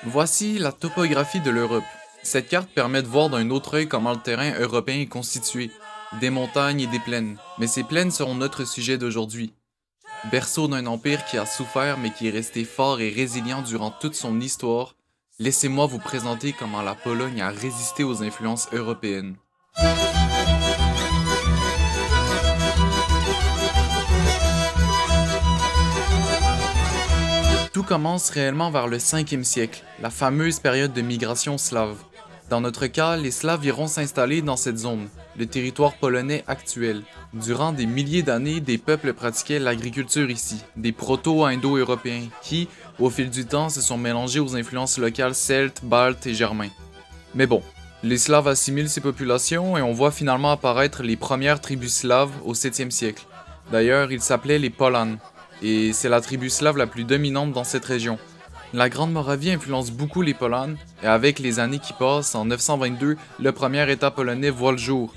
Voici la topographie de l'Europe. Cette carte permet de voir d'un autre œil comment le terrain européen est constitué. Des montagnes et des plaines. Mais ces plaines seront notre sujet d'aujourd'hui. Berceau d'un empire qui a souffert mais qui est resté fort et résilient durant toute son histoire, laissez-moi vous présenter comment la Pologne a résisté aux influences européennes. Tout commence réellement vers le 5e siècle, la fameuse période de migration slave. Dans notre cas, les Slaves iront s'installer dans cette zone, le territoire polonais actuel. Durant des milliers d'années, des peuples pratiquaient l'agriculture ici, des proto-indo-européens qui, au fil du temps, se sont mélangés aux influences locales celtes, baltes et germains. Mais bon, les Slaves assimilent ces populations et on voit finalement apparaître les premières tribus slaves au 7e siècle. D'ailleurs, ils s'appelaient les Polanes, et c'est la tribu slave la plus dominante dans cette région. La Grande Moravie influence beaucoup les Polanes, et avec les années qui passent, en 922, le premier État polonais voit le jour.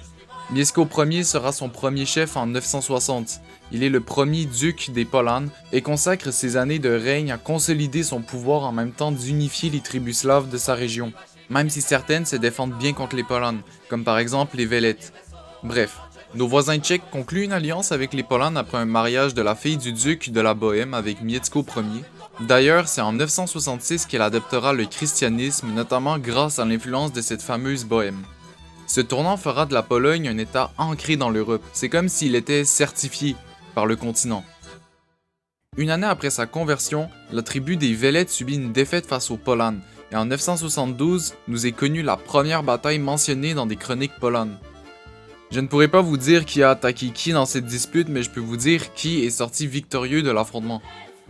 Mieszko Ier sera son premier chef en 960. Il est le premier duc des Polanes et consacre ses années de règne à consolider son pouvoir en même temps d'unifier les tribus slaves de sa région, même si certaines se défendent bien contre les Polanes, comme par exemple les Véletes. Bref, nos voisins tchèques concluent une alliance avec les Polanes après un mariage de la fille du duc de la Bohême avec Mieszko Ier. D'ailleurs, c'est en 966 qu'elle adoptera le christianisme, notamment grâce à l'influence de cette fameuse Bohême. Ce tournant fera de la Pologne un État ancré dans l'Europe. C'est comme s'il était certifié par le continent. Une année après sa conversion, la tribu des Véletes subit une défaite face aux Polanes, et en 972, nous est connue la première bataille mentionnée dans des chroniques polanes. Je ne pourrais pas vous dire qui a attaqué qui dans cette dispute, mais je peux vous dire qui est sorti victorieux de l'affrontement.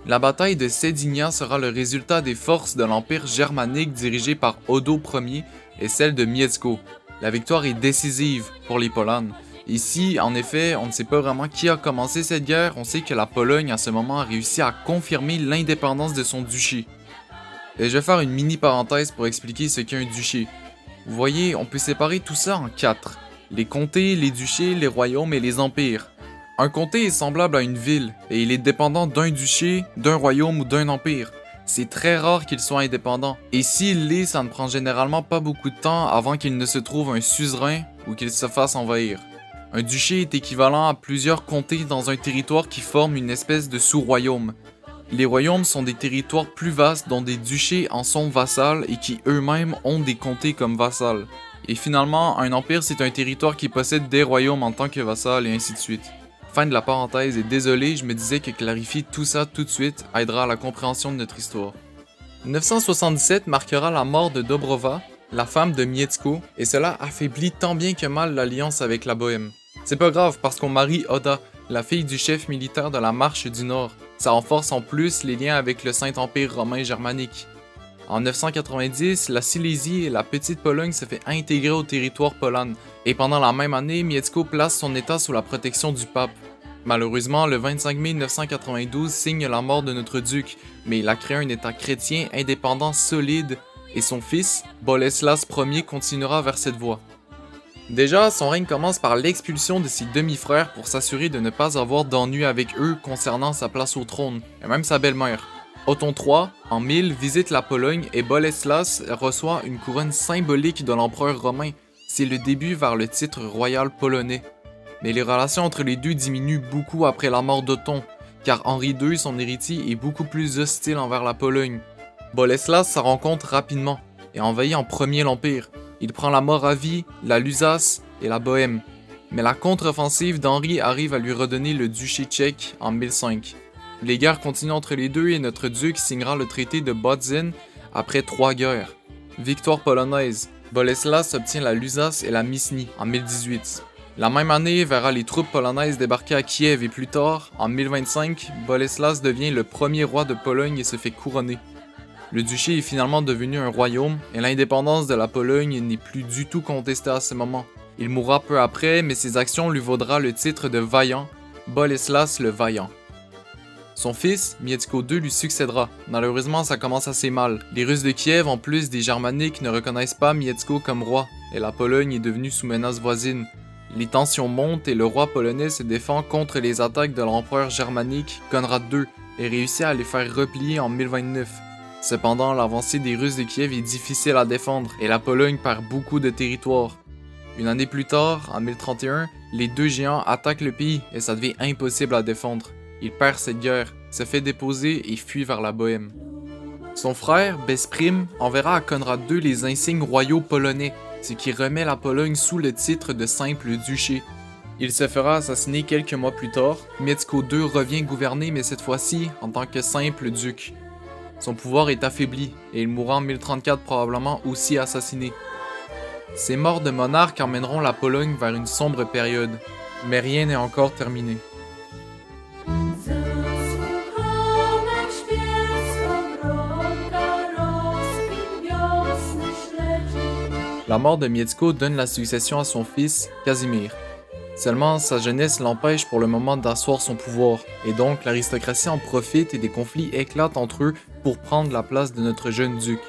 La bataille de Sédigna sera le résultat des forces de l'Empire germanique dirigé par Odo Ier et celle de Mieszko. La victoire est décisive pour les Polanes. Ici, en effet, on ne sait pas vraiment qui a commencé cette guerre, on sait que la Pologne à ce moment a réussi à confirmer l'indépendance de son duché. Et je vais faire une mini parenthèse pour expliquer ce qu'est un duché. Vous voyez, on peut séparer tout ça en 4. Les comtés, les duchés, les royaumes et les empires. Un comté est semblable à une ville, et il est dépendant d'un duché, d'un royaume ou d'un empire. C'est très rare qu'il soit indépendant, et s'il l'est, ça ne prend généralement pas beaucoup de temps avant qu'il ne se trouve un suzerain ou qu'il se fasse envahir. Un duché est équivalent à plusieurs comtés dans un territoire qui forme une espèce de sous-royaume. Les royaumes sont des territoires plus vastes dont des duchés en sont vassals et qui eux-mêmes ont des comtés comme vassals. Et finalement, un empire c'est un territoire qui possède des royaumes en tant que vassal et ainsi de suite. Fin de la parenthèse et désolé, je me disais que clarifier tout ça tout de suite aidera à la compréhension de notre histoire. 977 marquera la mort de Dobrova, la femme de Mieszko, et cela affaiblit tant bien que mal l'alliance avec la Bohême. C'est pas grave parce qu'on marie Oda, la fille du chef militaire de la Marche du Nord. Ça renforce en plus les liens avec le Saint-Empire romain germanique. En 990, la Silésie et la Petite Pologne se fait intégrer au territoire polonais, et pendant la même année, Mieszko place son état sous la protection du pape. Malheureusement, le 25 mai 992 signe la mort de notre duc, mais il a créé un état chrétien indépendant solide, et son fils, Boleslas Ier, continuera vers cette voie. Déjà, son règne commence par l'expulsion de ses demi-frères pour s'assurer de ne pas avoir d'ennui avec eux concernant sa place au trône, et même sa belle-mère. Otton III, en 1000, visite la Pologne et Boleslas reçoit une couronne symbolique de l'empereur romain. C'est le début vers le titre royal polonais. Mais les relations entre les deux diminuent beaucoup après la mort d'Otton, car Henri II, son héritier, est beaucoup plus hostile envers la Pologne. Boleslas s'en rend compte rapidement et envahit en premier l'Empire. Il prend la Moravie, la Lusace et la Bohême. Mais la contre-offensive d'Henri arrive à lui redonner le duché tchèque en 1005. Les guerres continuent entre les deux et notre duc signera le traité de Bodzin après 3 guerres. Victoire polonaise. Boleslas obtient la Lusace et la Misnie en 1018. La même année, verra les troupes polonaises débarquer à Kiev et plus tard, en 1025, Boleslas devient le premier roi de Pologne et se fait couronner. Le duché est finalement devenu un royaume et l'indépendance de la Pologne n'est plus du tout contestée à ce moment. Il mourra peu après, mais ses actions lui vaudra le titre de vaillant, Boleslas le Vaillant. Son fils, Mieszko II, lui succédera. Malheureusement, ça commence assez mal. Les Russes de Kiev, en plus des Germaniques, ne reconnaissent pas Mieszko comme roi, et la Pologne est devenue sous menace voisine. Les tensions montent et le roi polonais se défend contre les attaques de l'empereur germanique Conrad II et réussit à les faire replier en 1029. Cependant, l'avancée des Russes de Kiev est difficile à défendre et la Pologne perd beaucoup de territoire. Une année plus tard, en 1031, les deux géants attaquent le pays et ça devient impossible à défendre. Il perd cette guerre, se fait déposer et fuit vers la Bohême. Son frère, Besprim, enverra à Conrad II les insignes royaux polonais, ce qui remet la Pologne sous le titre de simple duché. Il se fera assassiner quelques mois plus tard. Mieszko II revient gouverner, mais cette fois-ci en tant que simple duc. Son pouvoir est affaibli et il mourra en 1034 probablement aussi assassiné. Ces morts de monarques emmèneront la Pologne vers une sombre période, mais rien n'est encore terminé. La mort de Mieszko donne la succession à son fils, Casimir. Seulement, sa jeunesse l'empêche pour le moment d'asseoir son pouvoir, et donc l'aristocratie en profite et des conflits éclatent entre eux pour prendre la place de notre jeune duc.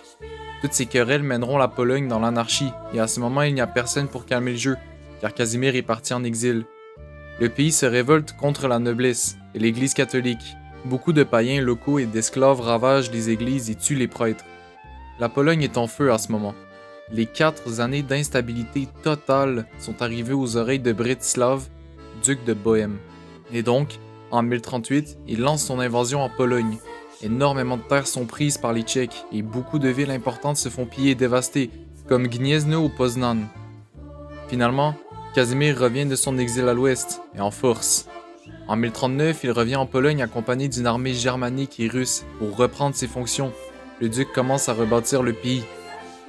Toutes ces querelles mèneront la Pologne dans l'anarchie, et à ce moment il n'y a personne pour calmer le jeu, car Casimir est parti en exil. Le pays se révolte contre la noblesse et l'Église catholique. Beaucoup de païens locaux et d'esclaves ravagent les églises et tuent les prêtres. La Pologne est en feu à ce moment. Les 4 années d'instabilité totale sont arrivées aux oreilles de Bretislav, duc de Bohême. Et donc, en 1038, il lance son invasion en Pologne. Énormément de terres sont prises par les Tchèques et beaucoup de villes importantes se font piller et dévaster, comme Gniezno ou Poznan. Finalement, Casimir revient de son exil à l'ouest, et en force. En 1039, il revient en Pologne accompagné d'une armée germanique et russe pour reprendre ses fonctions. Le duc commence à rebâtir le pays.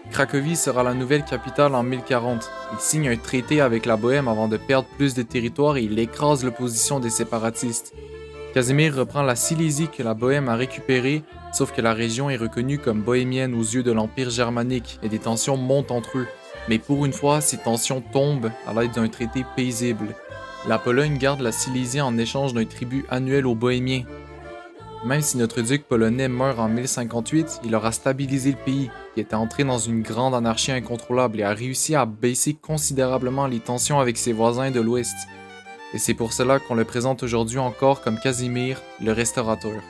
Cracovie sera la nouvelle capitale en 1040. Il signe un traité avec la Bohême avant de perdre plus de territoire et il écrase l'opposition des séparatistes. Casimir reprend la Silésie que la Bohême a récupérée, sauf que la région est reconnue comme bohémienne aux yeux de l'Empire germanique et des tensions montent entre eux. Mais pour une fois, ces tensions tombent à l'aide d'un traité paisible. La Pologne garde la Silésie en échange d'un tribut annuel aux Bohémiens. Même si notre duc polonais meurt en 1058, il aura stabilisé le pays, qui était entré dans une grande anarchie incontrôlable et a réussi à baisser considérablement les tensions avec ses voisins de l'Ouest. Et c'est pour cela qu'on le présente aujourd'hui encore comme Casimir, le restaurateur.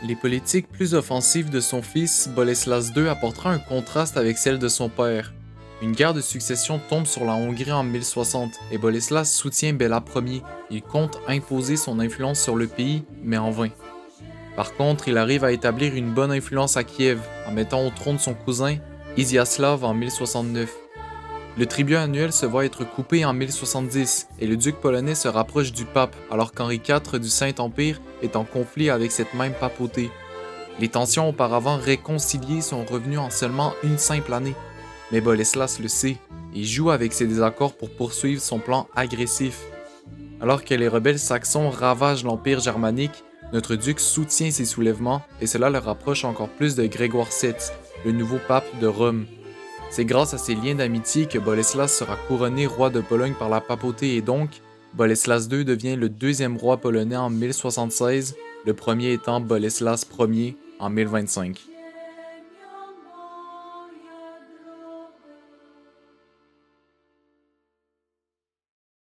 Les politiques plus offensives de son fils, Boleslas II, apportera un contraste avec celles de son père. Une guerre de succession tombe sur la Hongrie en 1060 et Boleslas soutient Béla Ier. Il compte imposer son influence sur le pays, mais en vain. Par contre, il arrive à établir une bonne influence à Kiev en mettant au trône son cousin, Iziaslav en 1069. Le tribut annuel se voit être coupé en 1070 et le duc polonais se rapproche du pape alors qu'Henri IV du Saint-Empire est en conflit avec cette même papauté. Les tensions auparavant réconciliées sont revenues en seulement une simple année. Mais Boleslas le sait et joue avec ses désaccords pour poursuivre son plan agressif. Alors que les rebelles saxons ravagent l'Empire germanique, notre duc soutient ces soulèvements et cela le rapproche encore plus de Grégoire VII, le nouveau pape de Rome. C'est grâce à ces liens d'amitié que Boleslas sera couronné roi de Pologne par la papauté et donc, Boleslas II devient le deuxième roi polonais en 1076, le premier étant Boleslas Ier en 1025.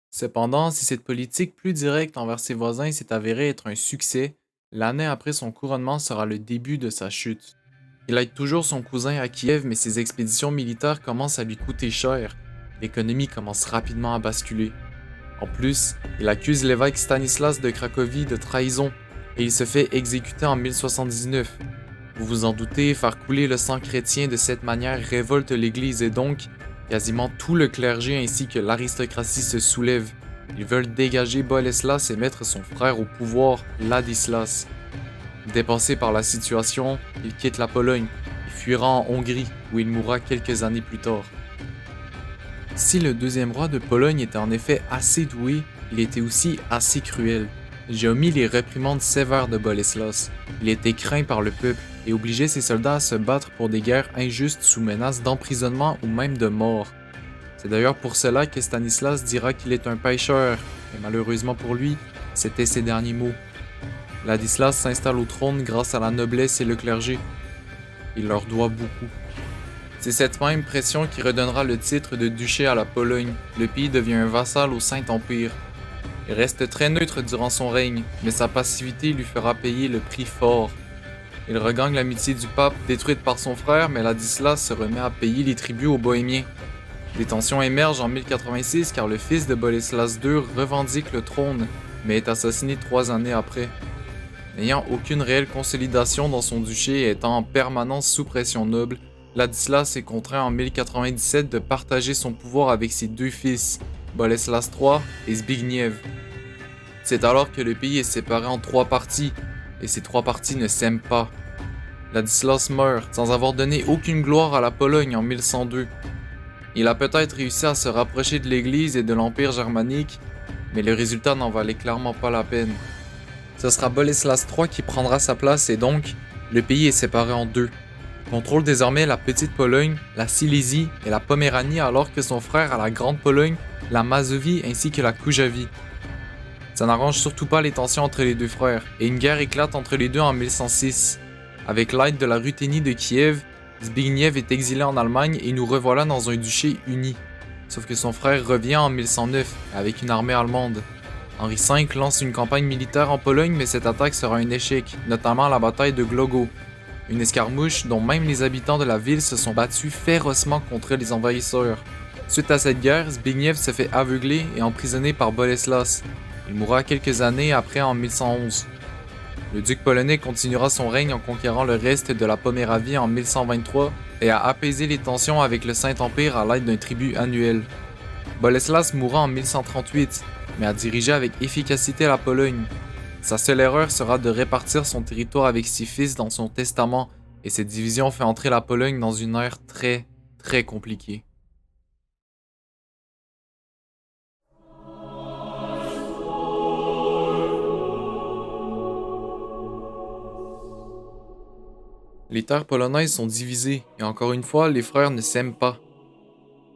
Cependant, si cette politique plus directe envers ses voisins s'est avérée être un succès, l'année après son couronnement sera le début de sa chute. Il aide toujours son cousin à Kiev, mais ses expéditions militaires commencent à lui coûter cher. L'économie commence rapidement à basculer. En plus, il accuse l'évêque Stanislas de Cracovie de trahison et il se fait exécuter en 1079. Vous vous en doutez, faire couler le sang chrétien de cette manière révolte l'Église et donc, quasiment tout le clergé ainsi que l'aristocratie se soulève. Ils veulent dégager Boleslas et mettre son frère au pouvoir, Ladislas. Dépassé par la situation, il quitte la Pologne et fuira en Hongrie, où il mourra quelques années plus tard. Si le deuxième roi de Pologne était en effet assez doué, il était aussi assez cruel. J'ai omis les réprimandes sévères de Boleslas. Il était craint par le peuple et obligeait ses soldats à se battre pour des guerres injustes sous menace d'emprisonnement ou même de mort. C'est d'ailleurs pour cela que Stanislas dira qu'il est un pécheur, et malheureusement pour lui, c'était ses derniers mots. Ladislas s'installe au trône grâce à la noblesse et le clergé. Il leur doit beaucoup. C'est cette même pression qui redonnera le titre de duché à la Pologne. Le pays devient un vassal au Saint-Empire. Il reste très neutre durant son règne, mais sa passivité lui fera payer le prix fort. Il regagne l'amitié du pape, détruite par son frère, mais Ladislas se remet à payer les tributs aux Bohémiens. Des tensions émergent en 1086 car le fils de Boleslas II revendique le trône, mais est assassiné 3 années après. N'ayant aucune réelle consolidation dans son duché et étant en permanence sous pression noble, Ladislas est contraint en 1097 de partager son pouvoir avec ses 2 fils, Boleslas III et Zbigniew. C'est alors que le pays est séparé en 3 parties, et ces 3 parties ne s'aiment pas. Ladislas meurt sans avoir donné aucune gloire à la Pologne en 1102. Il a peut-être réussi à se rapprocher de l'Église et de l'Empire germanique, mais le résultat n'en valait clairement pas la peine. Ce sera Boleslas III qui prendra sa place et donc, le pays est séparé en 2. Contrôle désormais la Petite Pologne, la Silésie et la Poméranie alors que son frère a la Grande Pologne, la Mazovie ainsi que la Koujavie. Ça n'arrange surtout pas les tensions entre les 2 frères, et une guerre éclate entre les deux en 1106. Avec l'aide de la Ruthénie de Kiev, Zbigniew est exilé en Allemagne et nous revoilà dans un duché uni. Sauf que son frère revient en 1109, avec une armée allemande. Henri V lance une campagne militaire en Pologne, mais cette attaque sera un échec, notamment la bataille de Głogów. Une escarmouche dont même les habitants de la ville se sont battus férocement contre les envahisseurs. Suite à cette guerre, Zbigniew se fait aveugler et emprisonné par Boleslas. Il mourra quelques années après en 1111. Le duc polonais continuera son règne en conquérant le reste de la Poméravie en 1123 et a apaisé les tensions avec le Saint-Empire à l'aide d'un tribut annuel. Boleslas mourra en 1138, mais a dirigé avec efficacité la Pologne. Sa seule erreur sera de répartir son territoire avec ses fils dans son testament, et cette division fait entrer la Pologne dans une ère très compliquée. Les terres polonaises sont divisées, et encore une fois, les frères ne s'aiment pas.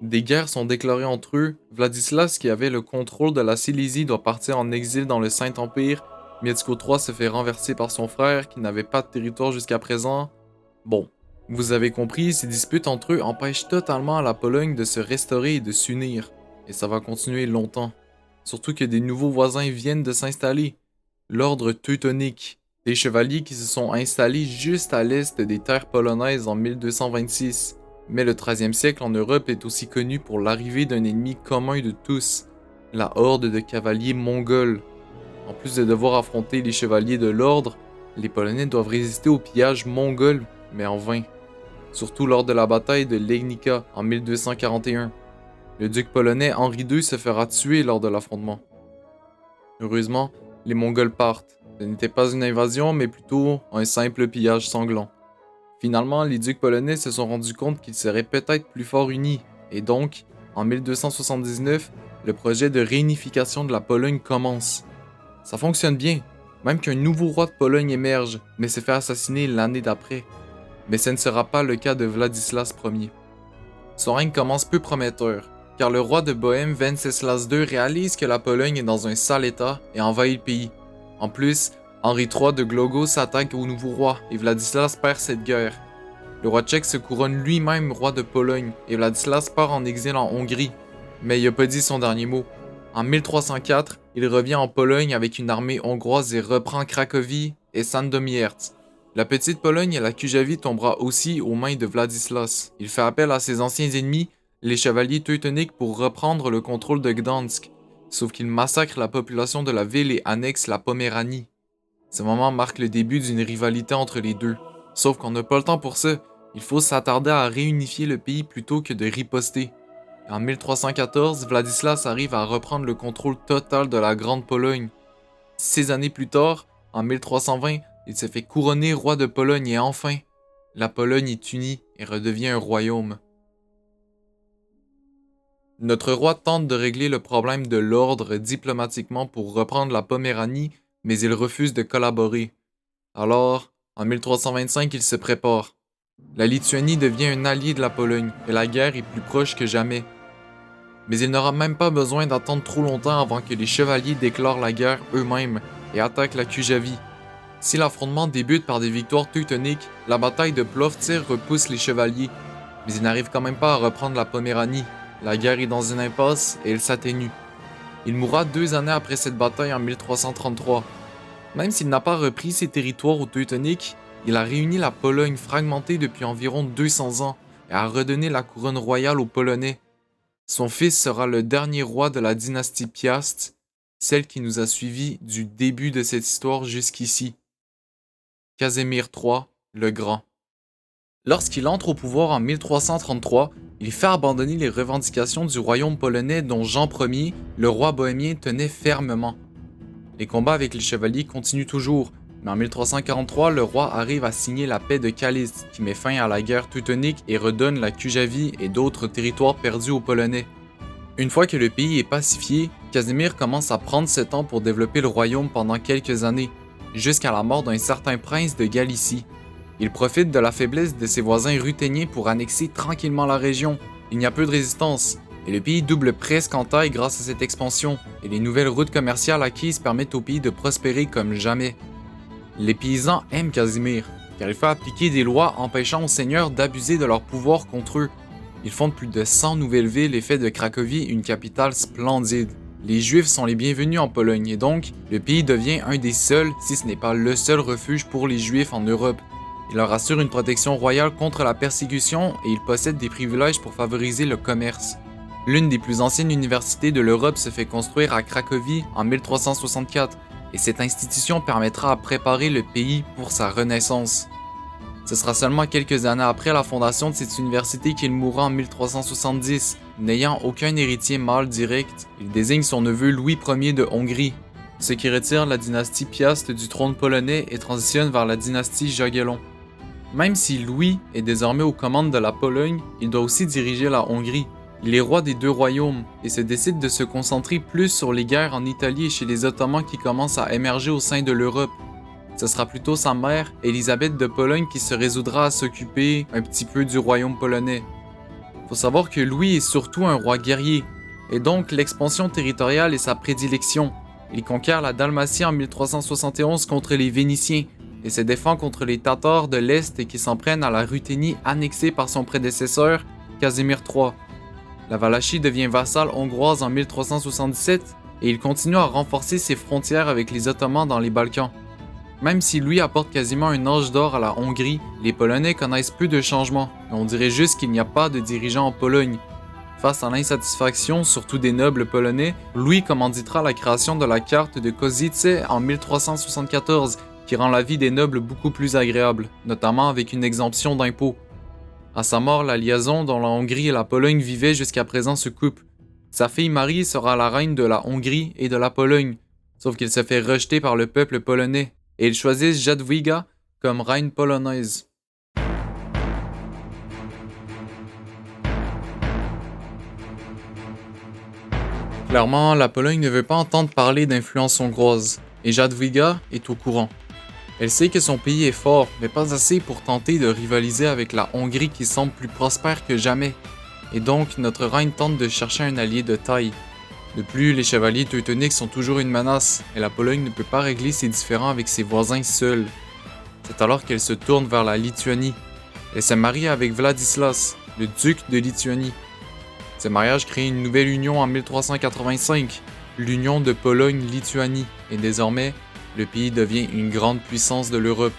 Des guerres sont déclarées entre eux, Vladislas qui avait le contrôle de la Silésie doit partir en exil dans le Saint-Empire, Mieszko III se fait renverser par son frère qui n'avait pas de territoire jusqu'à présent. Bon, vous avez compris, ces disputes entre eux empêchent totalement la Pologne de se restaurer et de s'unir, et ça va continuer longtemps. Surtout que des nouveaux voisins viennent de s'installer, l'ordre teutonique. Des chevaliers qui se sont installés juste à l'est des terres polonaises en 1226. Mais le 13e siècle en Europe est aussi connu pour l'arrivée d'un ennemi commun de tous, la horde de cavaliers mongols. En plus de devoir affronter les chevaliers de l'ordre, les Polonais doivent résister au pillage mongol, mais en vain. Surtout lors de la bataille de Legnica en 1241. Le duc polonais Henri II se fera tuer lors de l'affrontement. Heureusement, les Mongols partent. Ce n'était pas une invasion, mais plutôt un simple pillage sanglant. Finalement, les ducs polonais se sont rendus compte qu'ils seraient peut-être plus forts unis, et donc, en 1279, le projet de réunification de la Pologne commence. Ça fonctionne bien, même qu'un nouveau roi de Pologne émerge, mais se fait assassiner l'année d'après. Mais ce ne sera pas le cas de Vladislas Ier. Son règne commence peu prometteur, car le roi de Bohême Venceslas II réalise que la Pologne est dans un sale état et envahit le pays. En plus, Henri III de Głogów s'attaque au nouveau roi et Vladislas perd cette guerre. Le roi tchèque se couronne lui-même roi de Pologne et Vladislas part en exil en Hongrie. Mais il n'a pas dit son dernier mot. En 1304, il revient en Pologne avec une armée hongroise et reprend Cracovie et Sandomierz. La petite Pologne et la Kujawie tombera aussi aux mains de Vladislas. Il fait appel à ses anciens ennemis, les chevaliers teutoniques, pour reprendre le contrôle de Gdansk. Sauf qu'il massacre la population de la ville et annexe la Poméranie. Ce moment marque le début d'une rivalité entre les deux. Sauf qu'on n'a pas le temps pour ça. Il faut s'attarder à réunifier le pays plutôt que de riposter. En 1314, Vladislas arrive à reprendre le contrôle total de la Grande Pologne. 6 années plus tard, en 1320, il se fait couronner roi de Pologne et enfin, la Pologne est unie et redevient un royaume. Notre roi tente de régler le problème de l'ordre diplomatiquement pour reprendre la Poméranie, mais il refuse de collaborer. Alors, en 1325, il se prépare. La Lituanie devient un allié de la Pologne et la guerre est plus proche que jamais. Mais il n'aura même pas besoin d'attendre trop longtemps avant que les chevaliers déclarent la guerre eux-mêmes et attaquent la Kujawie. Si l'affrontement débute par des victoires teutoniques, la bataille de Plovdiv repousse les chevaliers, mais ils n'arrivent quand même pas à reprendre la Poméranie. La guerre est dans une impasse et elle s'atténue. Il mourra 2 années après cette bataille en 1333. Même s'il n'a pas repris ses territoires aux Teutoniques, Il a réuni la Pologne fragmentée depuis environ 200 ans et a redonné la couronne royale aux Polonais. Son fils sera le dernier roi de la dynastie Piast, celle qui nous a suivis du début de cette histoire jusqu'ici. Casimir III, le Grand. Lorsqu'il entre au pouvoir en 1333, il fait abandonner les revendications du royaume polonais dont Jean Ier, le roi bohémien, tenait fermement. Les combats avec les chevaliers continuent toujours, mais en 1343, le roi arrive à signer la paix de Kalisz, qui met fin à la guerre teutonique et redonne la Cujavie et d'autres territoires perdus aux Polonais. Une fois que le pays est pacifié, Casimir commence à prendre ce temps pour développer le royaume pendant quelques années, jusqu'à la mort d'un certain prince de Galicie. Il profite de la faiblesse de ses voisins ruthéniens pour annexer tranquillement la région. Il n'y a peu de résistance, et le pays double presque en taille grâce à cette expansion, et les nouvelles routes commerciales acquises permettent au pays de prospérer comme jamais. Les paysans aiment Casimir, car il fait appliquer des lois empêchant aux seigneurs d'abuser de leur pouvoir contre eux. Ils fondent plus de 100 nouvelles villes et fait de Cracovie une capitale splendide. Les Juifs sont les bienvenus en Pologne, et donc, le pays devient un des seuls, si ce n'est pas le seul refuge pour les Juifs en Europe. Il leur assure une protection royale contre la persécution et il possède des privilèges pour favoriser le commerce. L'une des plus anciennes universités de l'Europe se fait construire à Cracovie en 1364 et cette institution permettra à préparer le pays pour sa renaissance. Ce sera seulement quelques années après la fondation de cette université qu'il mourra en 1370. N'ayant aucun héritier mâle direct, il désigne son neveu Louis Ier de Hongrie, ce qui retire la dynastie Piast du trône polonais et transitionne vers la dynastie Jagiellon. Même si Louis est désormais aux commandes de la Pologne, il doit aussi diriger la Hongrie. Il est roi des deux royaumes et se décide de se concentrer plus sur les guerres en Italie et chez les Ottomans qui commencent à émerger au sein de l'Europe. Ce sera plutôt sa mère, Élisabeth de Pologne, qui se résoudra à s'occuper un petit peu du royaume polonais. Faut savoir que Louis est surtout un roi guerrier, et donc l'expansion territoriale est sa prédilection. Il conquiert la Dalmatie en 1371 contre les Vénitiens, et se défend contre les Tatars de l'Est qui s'en prennent à la Ruthénie annexée par son prédécesseur, Casimir III. La Valachie devient vassale hongroise en 1377 et il continue à renforcer ses frontières avec les Ottomans dans les Balkans. Même si Louis apporte quasiment un âge d'or à la Hongrie, les Polonais connaissent peu de changements, et on dirait juste qu'il n'y a pas de dirigeants en Pologne. Face à l'insatisfaction, surtout des nobles polonais, Louis commanditera la création de la carte de Kozice en 1374, qui rend la vie des nobles beaucoup plus agréable, notamment avec une exemption d'impôts. À sa mort, la liaison dont la Hongrie et la Pologne vivaient jusqu'à présent se coupe. Sa fille Marie sera la reine de la Hongrie et de la Pologne, sauf qu'il se fait rejeter par le peuple polonais, et ils choisissent Jadwiga comme reine polonaise. Clairement, la Pologne ne veut pas entendre parler d'influence hongroise, et Jadwiga est au courant. Elle sait que son pays est fort, mais pas assez pour tenter de rivaliser avec la Hongrie qui semble plus prospère que jamais. Et donc, notre reine tente de chercher un allié de taille. De plus, les chevaliers teutoniques sont toujours une menace, et la Pologne ne peut pas régler ses différends avec ses voisins seuls. C'est alors qu'elle se tourne vers la Lituanie. Elle se marie avec Vladislas, le duc de Lituanie. Ce mariage crée une nouvelle union en 1385, l'union de Pologne-Lituanie, et désormais, le pays devient une grande puissance de l'Europe.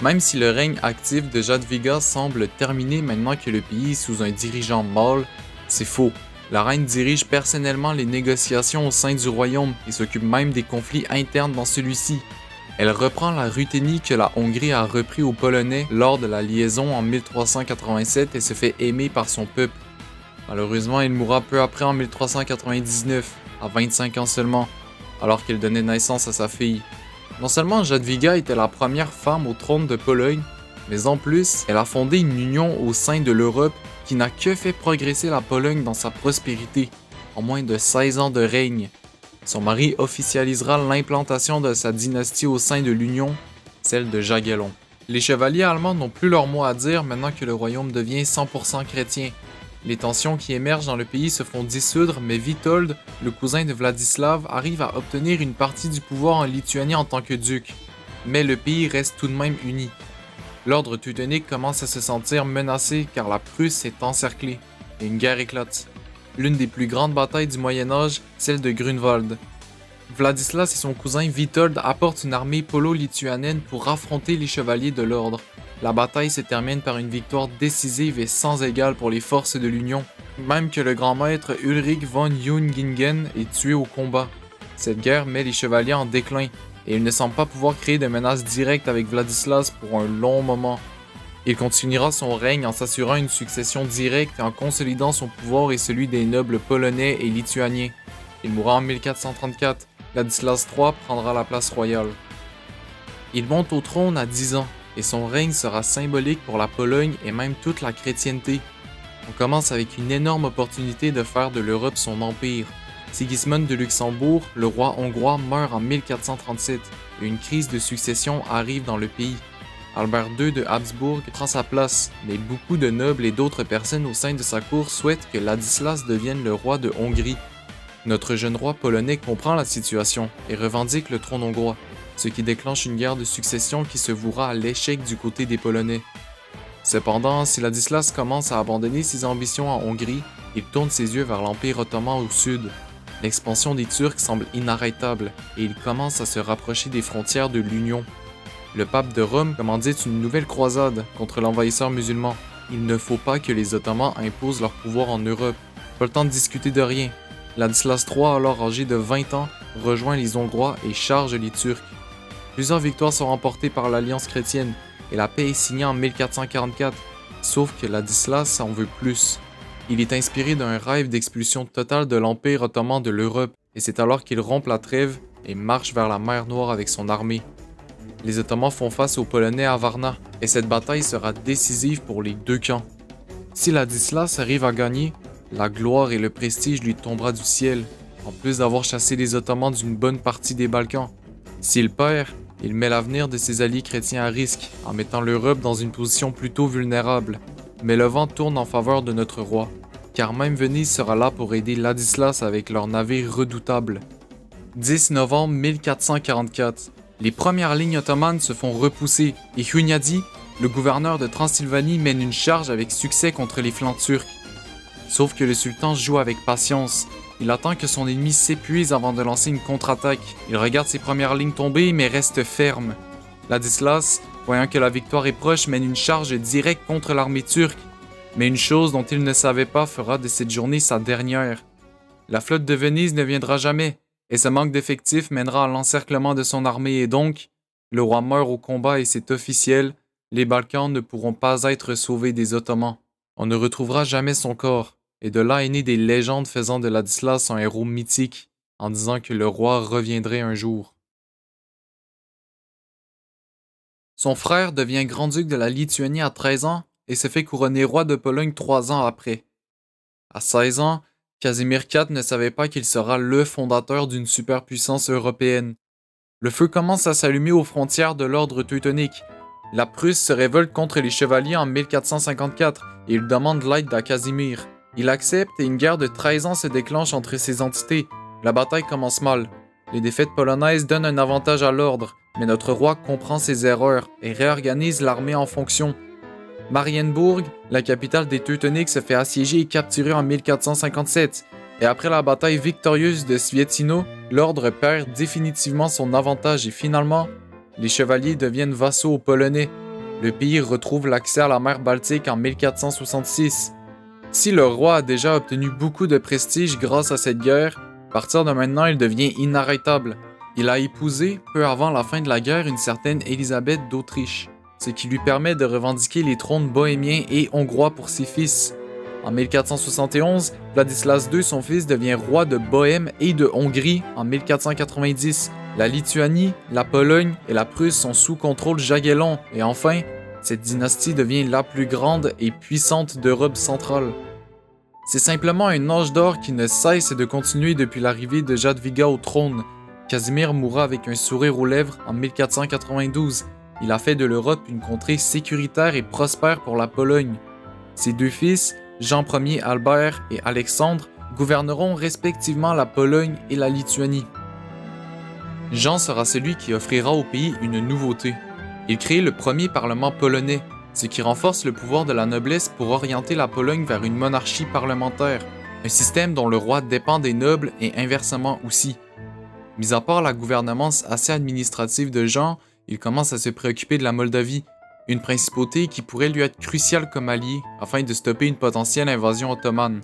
Même si le règne actif de Jadwiga semble terminé maintenant que le pays est sous un dirigeant mâle, c'est faux. La reine dirige personnellement les négociations au sein du royaume et s'occupe même des conflits internes dans celui-ci. Elle reprend la Ruthénie que la Hongrie a repris aux Polonais lors de la liaison en 1387 et se fait aimer par son peuple. Malheureusement, il mourra peu après en 1399, à 25 ans seulement, alors qu'elle donnait naissance à sa fille. Non seulement Jadwiga était la première femme au trône de Pologne, mais en plus, elle a fondé une union au sein de l'Europe qui n'a que fait progresser la Pologne dans sa prospérité, en moins de 16 ans de règne. Son mari officialisera l'implantation de sa dynastie au sein de l'Union, celle de Jagiellon. Les chevaliers allemands n'ont plus leur mot à dire maintenant que le royaume devient 100% chrétien. Les tensions qui émergent dans le pays se font dissoudre, mais Witold, le cousin de Vladislav, arrive à obtenir une partie du pouvoir en Lituanie en tant que duc. Mais le pays reste tout de même uni. L'ordre teutonique commence à se sentir menacé car la Prusse est encerclée, et une guerre éclate. L'une des plus grandes batailles du Moyen Âge, celle de Grunwald. Vladislas et son cousin Witold apportent une armée polo-lituanienne pour affronter les chevaliers de l'ordre. La bataille se termine par une victoire décisive et sans égale pour les forces de l'Union, même que le grand maître Ulrich von Jungingen est tué au combat. Cette guerre met les chevaliers en déclin, et il ne semble pas pouvoir créer de menace directe avec Vladislas pour un long moment. Il continuera son règne en s'assurant une succession directe et en consolidant son pouvoir et celui des nobles polonais et lituaniens. Il mourra en 1434. Ladislas III prendra la place royale. Il monte au trône à 10 ans, et son règne sera symbolique pour la Pologne et même toute la chrétienté. On commence avec une énorme opportunité de faire de l'Europe son empire. Sigismund de Luxembourg, le roi hongrois, meurt en 1437, et une crise de succession arrive dans le pays. Albert II de Habsbourg prend sa place, mais beaucoup de nobles et d'autres personnes au sein de sa cour souhaitent que Ladislas devienne le roi de Hongrie. Notre jeune roi polonais comprend la situation et revendique le trône hongrois, ce qui déclenche une guerre de succession qui se vouera à l'échec du côté des Polonais. Cependant, si Ladislas commence à abandonner ses ambitions en Hongrie, il tourne ses yeux vers l'Empire ottoman au sud. L'expansion des Turcs semble inarrêtable et il commence à se rapprocher des frontières de l'Union. Le pape de Rome commandite une nouvelle croisade contre l'envahisseur musulman. Il ne faut pas que les Ottomans imposent leur pouvoir en Europe. Pas le temps de discuter de rien. Ladislas III, alors âgé de 20 ans, rejoint les Hongrois et charge les Turcs. Plusieurs victoires sont remportées par l'Alliance chrétienne et la paix est signée en 1444, sauf que Ladislas en veut plus. Il est inspiré d'un rêve d'expulsion totale de l'Empire ottoman de l'Europe et c'est alors qu'il rompt la trêve et marche vers la mer Noire avec son armée. Les Ottomans font face aux Polonais à Varna et cette bataille sera décisive pour les deux camps. Si Ladislas arrive à gagner, la gloire et le prestige lui tombera du ciel, en plus d'avoir chassé les Ottomans d'une bonne partie des Balkans. S'il perd, il met l'avenir de ses alliés chrétiens à risque, en mettant l'Europe dans une position plutôt vulnérable. Mais le vent tourne en faveur de notre roi, car même Venise sera là pour aider Ladislas avec leurs navires redoutables. 10 novembre 1444, les premières lignes ottomanes se font repousser et Hunyadi, le gouverneur de Transylvanie, mène une charge avec succès contre les flancs turcs. Sauf que le sultan joue avec patience. Il attend que son ennemi s'épuise avant de lancer une contre-attaque. Il regarde ses premières lignes tomber mais reste ferme. Ladislas, voyant que la victoire est proche, mène une charge directe contre l'armée turque. Mais une chose dont il ne savait pas fera de cette journée sa dernière. La flotte de Venise ne viendra jamais, et ce manque d'effectifs mènera à l'encerclement de son armée et donc, le roi meurt au combat et c'est officiel, les Balkans ne pourront pas être sauvés des Ottomans. On ne retrouvera jamais son corps. Et de là est née des légendes faisant de Ladislas un héros mythique, en disant que le roi reviendrait un jour. Son frère devient grand-duc de la Lituanie à 13 ans et se fait couronner roi de Pologne 3 ans après. À 16 ans, Casimir IV ne savait pas qu'il sera le fondateur d'une superpuissance européenne. Le feu commence à s'allumer aux frontières de l'ordre teutonique. La Prusse se révolte contre les chevaliers en 1454 et il demande l'aide à Casimir. Il accepte et une guerre de 13 ans se déclenche entre ces entités. La bataille commence mal. Les défaites polonaises donnent un avantage à l'ordre, mais notre roi comprend ses erreurs et réorganise l'armée en fonction. Marienburg, la capitale des Teutoniques, se fait assiéger et capturer en 1457, et après la bataille victorieuse de Svietino, l'ordre perd définitivement son avantage et finalement, les chevaliers deviennent vassaux aux Polonais. Le pays retrouve l'accès à la mer Baltique en 1466. Si le roi a déjà obtenu beaucoup de prestige grâce à cette guerre, à partir de maintenant il devient inarrêtable. Il a épousé, peu avant la fin de la guerre, une certaine Élisabeth d'Autriche, ce qui lui permet de revendiquer les trônes bohémiens et hongrois pour ses fils. En 1471, Vladislas II, son fils, devient roi de Bohême et de Hongrie en 1490. La Lituanie, la Pologne et la Prusse sont sous contrôle jagellon et enfin, cette dynastie devient la plus grande et puissante d'Europe centrale. C'est simplement un âge d'or qui ne cesse de continuer depuis l'arrivée de Jadwiga au trône. Casimir mourra avec un sourire aux lèvres en 1492. Il a fait de l'Europe une contrée sécuritaire et prospère pour la Pologne. Ses deux fils, Jean Ier Albert et Alexandre, gouverneront respectivement la Pologne et la Lituanie. Jean sera celui qui offrira au pays une nouveauté. Il crée le premier parlement polonais, ce qui renforce le pouvoir de la noblesse pour orienter la Pologne vers une monarchie parlementaire, un système dont le roi dépend des nobles et inversement aussi. Mis à part la gouvernance assez administrative de Jean, il commence à se préoccuper de la Moldavie, une principauté qui pourrait lui être cruciale comme allié afin de stopper une potentielle invasion ottomane.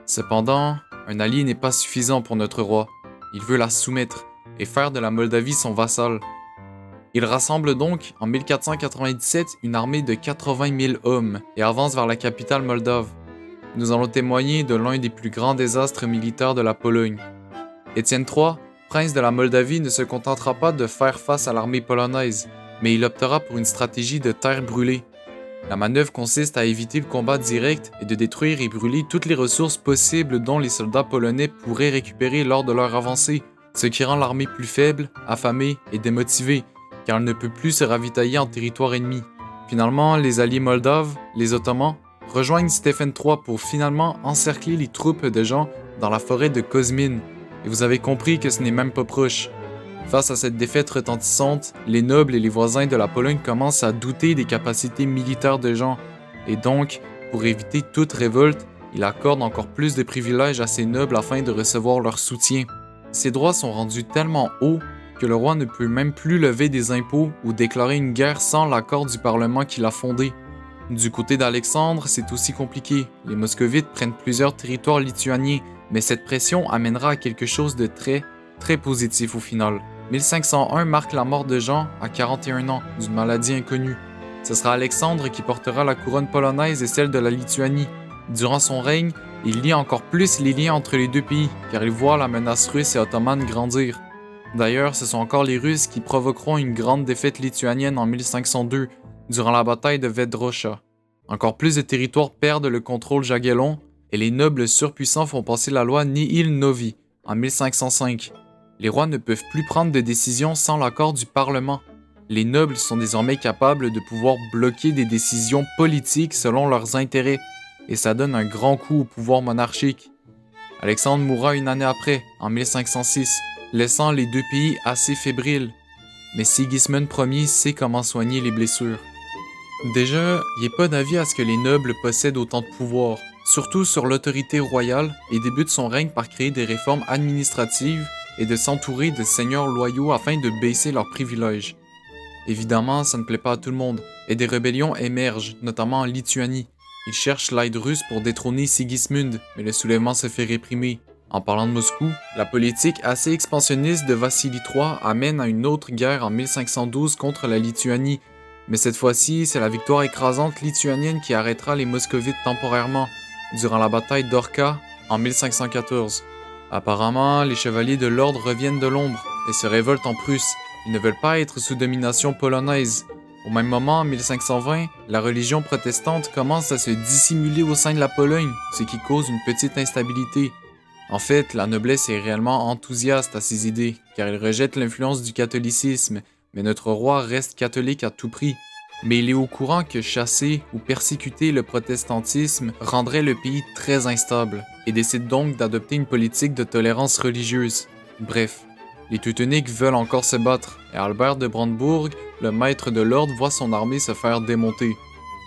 Cependant, un allié n'est pas suffisant pour notre roi. Il veut la soumettre et faire de la Moldavie son vassal. Il rassemble donc, en 1497, une armée de 80 000 hommes et avance vers la capitale moldave. Nous allons témoigner de l'un des plus grands désastres militaires de la Pologne. Étienne III, prince de la Moldavie, ne se contentera pas de faire face à l'armée polonaise, mais il optera pour une stratégie de terre brûlée. La manœuvre consiste à éviter le combat direct et de détruire et brûler toutes les ressources possibles dont les soldats polonais pourraient récupérer lors de leur avancée, ce qui rend l'armée plus faible, affamée et démotivée, car elle ne peut plus se ravitailler en territoire ennemi. Finalement, les alliés moldaves, les Ottomans, rejoignent Stephen III pour finalement encercler les troupes de Jean dans la forêt de Kozmin, et vous avez compris que ce n'est même pas proche. Face à cette défaite retentissante, les nobles et les voisins de la Pologne commencent à douter des capacités militaires de Jean, et donc, pour éviter toute révolte, il accorde encore plus de privilèges à ses nobles afin de recevoir leur soutien. Ces droits sont rendus tellement hauts que le roi ne peut même plus lever des impôts ou déclarer une guerre sans l'accord du Parlement qu'il a fondé. Du côté d'Alexandre, c'est aussi compliqué. Les Moscovites prennent plusieurs territoires lituaniens, mais cette pression amènera à quelque chose de très positif au final. 1501 marque la mort de Jean à 41 ans d'une maladie inconnue. Ce sera Alexandre qui portera la couronne polonaise et celle de la Lituanie. Durant son règne, il lie encore plus les liens entre les deux pays, car il voit la menace russe et ottomane grandir. D'ailleurs, ce sont encore les Russes qui provoqueront une grande défaite lituanienne en 1502, durant la bataille de Vedrocha. Encore plus de territoires perdent le contrôle jagellon, et les nobles surpuissants font passer la loi Nihil Novi en 1505. Les rois ne peuvent plus prendre de décisions sans l'accord du Parlement. Les nobles sont désormais capables de pouvoir bloquer des décisions politiques selon leurs intérêts, et ça donne un grand coup au pouvoir monarchique. Alexandre mourra une année après, en 1506, laissant les deux pays assez fébriles. Mais Sigismund Ier sait comment soigner les blessures. Déjà, il n'est pas d'avis à ce que les nobles possèdent autant de pouvoir, surtout sur l'autorité royale, et débute son règne par créer des réformes administratives et de s'entourer de seigneurs loyaux afin de baisser leurs privilèges. Évidemment, ça ne plaît pas à tout le monde, et des rébellions émergent, notamment en Lituanie. Ils cherchent l'aide russe pour détrôner Sigismund, mais le soulèvement se fait réprimer. En parlant de Moscou, la politique assez expansionniste de Vassili III amène à une autre guerre en 1512 contre la Lituanie, mais cette fois-ci, c'est la victoire écrasante lituanienne qui arrêtera les moscovites temporairement, durant la bataille d'Orcha en 1514. Apparemment, les chevaliers de l'ordre reviennent de l'ombre et se révoltent en Prusse. Ils ne veulent pas être sous domination polonaise. Au même moment, en 1520, la religion protestante commence à se dissimuler au sein de la Pologne, ce qui cause une petite instabilité. En fait, la noblesse est réellement enthousiaste à ces idées, car il rejette l'influence du catholicisme, mais notre roi reste catholique à tout prix. Mais il est au courant que chasser ou persécuter le protestantisme rendrait le pays très instable, et décide donc d'adopter une politique de tolérance religieuse. Bref, les Teutoniques veulent encore se battre, et Albert de Brandebourg, le maître de l'ordre, voit son armée se faire démonter.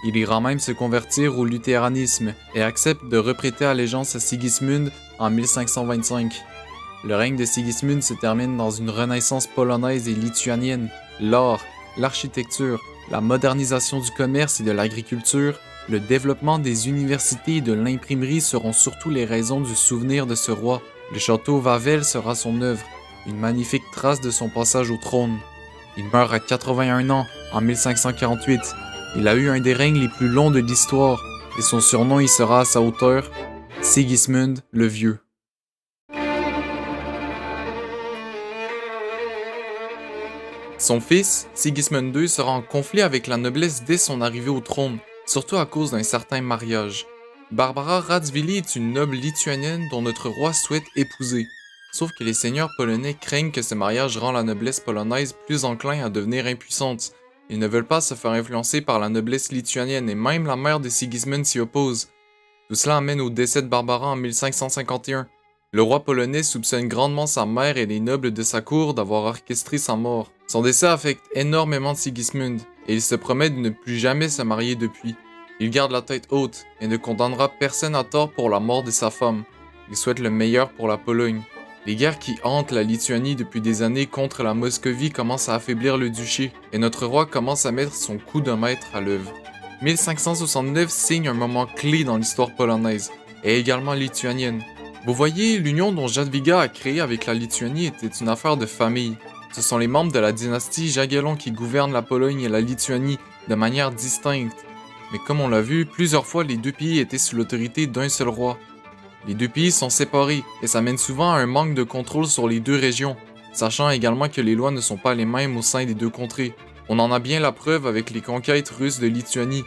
Il ira même se convertir au luthéranisme, et accepte de reprêter allégeance à Sigismund en 1525. Le règne de Sigismund se termine dans une renaissance polonaise et lituanienne. L'art, l'architecture, la modernisation du commerce et de l'agriculture, le développement des universités et de l'imprimerie seront surtout les raisons du souvenir de ce roi. Le château Wawel sera son œuvre, une magnifique trace de son passage au trône. Il meurt à 81 ans, en 1548. Il a eu un des règnes les plus longs de l'histoire, et son surnom y sera à sa hauteur, Sigismund le Vieux. Son fils, Sigismund II, sera en conflit avec la noblesse dès son arrivée au trône, surtout à cause d'un certain mariage. Barbara Radziwiłł est une noble lituanienne dont notre roi souhaite épouser. Sauf que les seigneurs polonais craignent que ce mariage rend la noblesse polonaise plus enclin à devenir impuissante. Ils ne veulent pas se faire influencer par la noblesse lituanienne et même la mère de Sigismund s'y oppose. Tout cela amène au décès de Barbara en 1551. Le roi polonais soupçonne grandement sa mère et les nobles de sa cour d'avoir orchestré sa mort. Son décès affecte énormément Sigismund, et il se promet de ne plus jamais se marier depuis. Il garde la tête haute, et ne condamnera personne à tort pour la mort de sa femme. Il souhaite le meilleur pour la Pologne. Les guerres qui hantent la Lituanie depuis des années contre la Moscovie commencent à affaiblir le duché, et notre roi commence à mettre son coup de maître à l'œuvre. 1569 signe un moment clé dans l'histoire polonaise, et également lituanienne. Vous voyez, l'union dont Jadwiga a créé avec la Lituanie était une affaire de famille. Ce sont les membres de la dynastie Jagiellon qui gouvernent la Pologne et la Lituanie de manière distincte. Mais comme on l'a vu, plusieurs fois les deux pays étaient sous l'autorité d'un seul roi. Les deux pays sont séparés, et ça mène souvent à un manque de contrôle sur les deux régions, sachant également que les lois ne sont pas les mêmes au sein des deux contrées. On en a bien la preuve avec les conquêtes russes de Lituanie.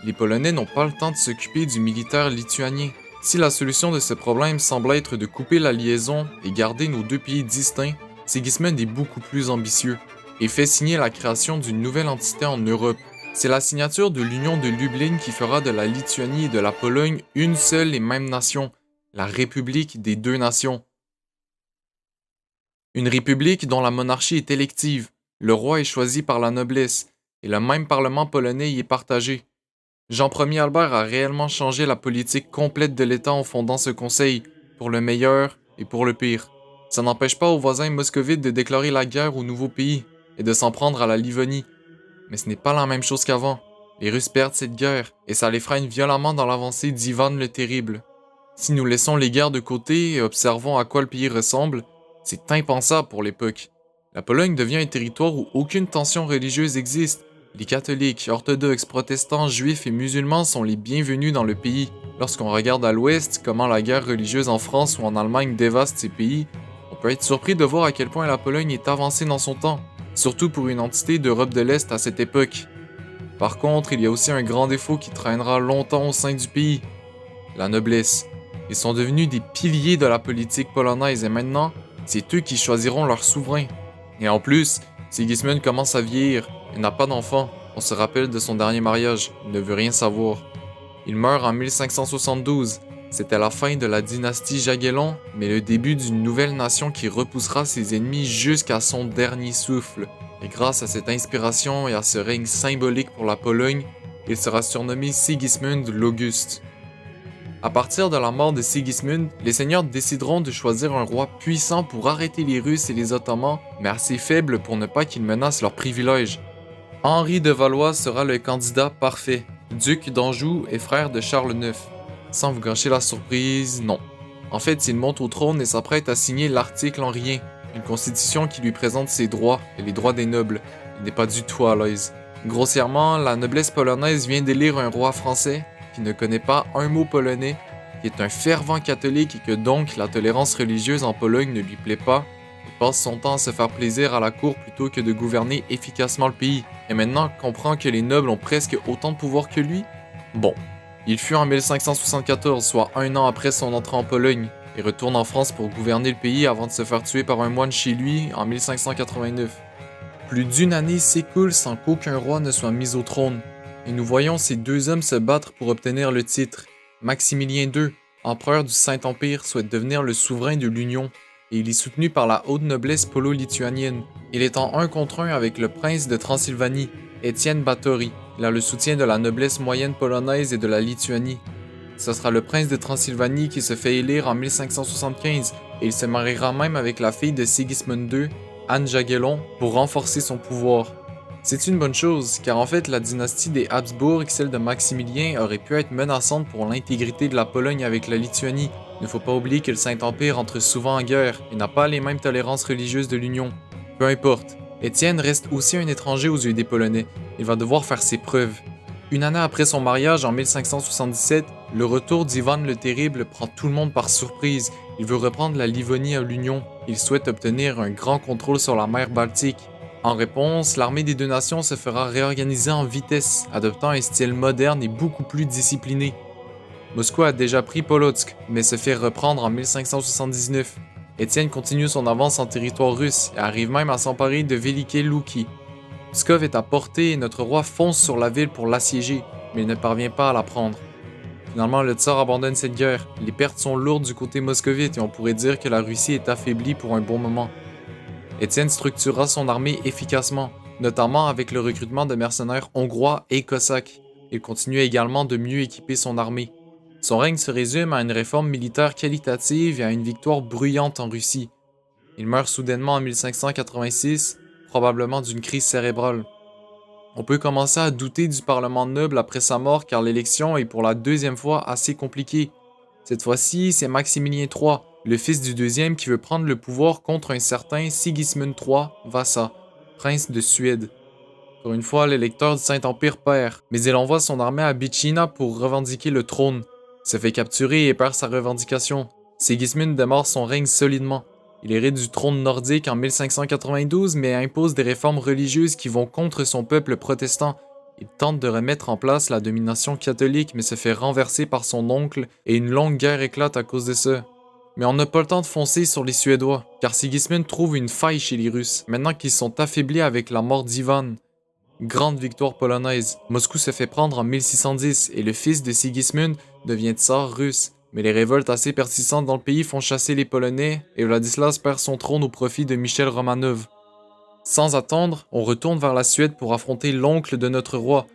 Les Polonais n'ont pas le temps de s'occuper du militaire lituanien. Si la solution de ce problème semble être de couper la liaison et garder nos deux pays distincts, Sigismund est beaucoup plus ambitieux et fait signer la création d'une nouvelle entité en Europe. C'est la signature de l'Union de Lublin qui fera de la Lituanie et de la Pologne une seule et même nation, la République des deux nations. Une république dont la monarchie est élective, le roi est choisi par la noblesse, et le même parlement polonais y est partagé. Jean Ier Albert a réellement changé la politique complète de l'État en fondant ce conseil, pour le meilleur et pour le pire. Ça n'empêche pas aux voisins moscovites de déclarer la guerre au nouveau pays, et de s'en prendre à la Livonie. Mais ce n'est pas la même chose qu'avant. Les Russes perdent cette guerre, et ça les freine violemment dans l'avancée d'Ivan le Terrible. Si nous laissons les guerres de côté et observons à quoi le pays ressemble, c'est impensable pour l'époque. La Pologne devient un territoire où aucune tension religieuse existe. Les catholiques, orthodoxes, protestants, juifs et musulmans sont les bienvenus dans le pays. Lorsqu'on regarde à l'ouest comment la guerre religieuse en France ou en Allemagne dévaste ces pays, on peut être surpris de voir à quel point la Pologne est avancée dans son temps, surtout pour une entité d'Europe de l'Est à cette époque. Par contre, il y a aussi un grand défaut qui traînera longtemps au sein du pays, la noblesse. Ils sont devenus des piliers de la politique polonaise et maintenant, c'est eux qui choisiront leur souverain. Et en plus, Sigismund commence à vieillir, il n'a pas d'enfant, on se rappelle de son dernier mariage, il ne veut rien savoir. Il meurt en 1572, c'était la fin de la dynastie Jagiellon, mais le début d'une nouvelle nation qui repoussera ses ennemis jusqu'à son dernier souffle. Et grâce à cette inspiration et à ce règne symbolique pour la Pologne, il sera surnommé Sigismund l'Auguste. À partir de la mort de Sigismund, les seigneurs décideront de choisir un roi puissant pour arrêter les Russes et les Ottomans, mais assez faible pour ne pas qu'ils menacent leurs privilèges. Henri de Valois sera le candidat parfait, duc d'Anjou et frère de Charles IX. Sans vous gâcher la surprise, non. En fait, il monte au trône et s'apprête à signer l'article henrien, une constitution qui lui présente ses droits et les droits des nobles. Il n'est pas du tout à l'aise. Grossièrement, la noblesse polonaise vient d'élire un roi français qui ne connaît pas un mot polonais, qui est un fervent catholique et que donc la tolérance religieuse en Pologne ne lui plaît pas, et passe son temps à se faire plaisir à la cour plutôt que de gouverner efficacement le pays, et maintenant comprend que les nobles ont presque autant de pouvoir que lui? Bon. Il fuit en 1574, soit un an après son entrée en Pologne, et retourne en France pour gouverner le pays avant de se faire tuer par un moine chez lui en 1589. Plus d'une année s'écoule sans qu'aucun roi ne soit mis au trône, et nous voyons ces deux hommes se battre pour obtenir le titre. Maximilien II, empereur du Saint-Empire, souhaite devenir le souverain de l'Union, et il est soutenu par la haute noblesse polo-lituanienne. Il est en un contre un avec le prince de Transylvanie, Étienne Báthory. Il a le soutien de la noblesse moyenne polonaise et de la Lituanie. Ce sera le prince de Transylvanie qui se fait élire en 1575, et il se mariera même avec la fille de Sigismund II, Anne Jagiellon, pour renforcer son pouvoir. C'est une bonne chose, car en fait la dynastie des Habsbourg et celle de Maximilien aurait pu être menaçante pour l'intégrité de la Pologne avec la Lituanie. Il ne faut pas oublier que le Saint-Empire entre souvent en guerre et n'a pas les mêmes tolérances religieuses de l'Union. Peu importe, Étienne reste aussi un étranger aux yeux des Polonais, il va devoir faire ses preuves. Une année après son mariage en 1577, le retour d'Ivan le Terrible prend tout le monde par surprise. Il veut reprendre la Livonie à l'Union, il souhaite obtenir un grand contrôle sur la mer Baltique. En réponse, l'armée des deux nations se fera réorganiser en vitesse, adoptant un style moderne et beaucoup plus discipliné. Moscou a déjà pris Polotsk, mais se fait reprendre en 1579. Étienne continue son avance en territoire russe et arrive même à s'emparer de Veliki Louki. Pskov est à portée et notre roi fonce sur la ville pour l'assiéger, mais il ne parvient pas à la prendre. Finalement, le tsar abandonne cette guerre. Les pertes sont lourdes du côté moscovite et on pourrait dire que la Russie est affaiblie pour un bon moment. Étienne structurera son armée efficacement, notamment avec le recrutement de mercenaires hongrois et cosaques. Il continue également de mieux équiper son armée. Son règne se résume à une réforme militaire qualitative et à une victoire bruyante en Russie. Il meurt soudainement en 1586, probablement d'une crise cérébrale. On peut commencer à douter du Parlement noble après sa mort car l'élection est pour la deuxième fois assez compliquée. Cette fois-ci, c'est Maximilien III, le fils du deuxième qui veut prendre le pouvoir contre un certain Sigismund III Vasa, prince de Suède. Pour une fois, l'électeur du Saint-Empire perd, mais il envoie son armée à Bytchina pour revendiquer le trône. Il se fait capturer et perd sa revendication. Sigismund démarre son règne solidement. Il hérite du trône nordique en 1592, mais impose des réformes religieuses qui vont contre son peuple protestant. Il tente de remettre en place la domination catholique, mais se fait renverser par son oncle, et une longue guerre éclate à cause de ça. Mais on n'a pas le temps de foncer sur les Suédois, car Sigismund trouve une faille chez les Russes, maintenant qu'ils sont affaiblis avec la mort d'Ivan. Grande victoire polonaise. Moscou se fait prendre en 1610 et le fils de Sigismund devient tsar russe. Mais les révoltes assez persistantes dans le pays font chasser les Polonais et Vladislas perd son trône au profit de Michel Romanov. Sans attendre, on retourne vers la Suède pour affronter l'oncle de notre roi.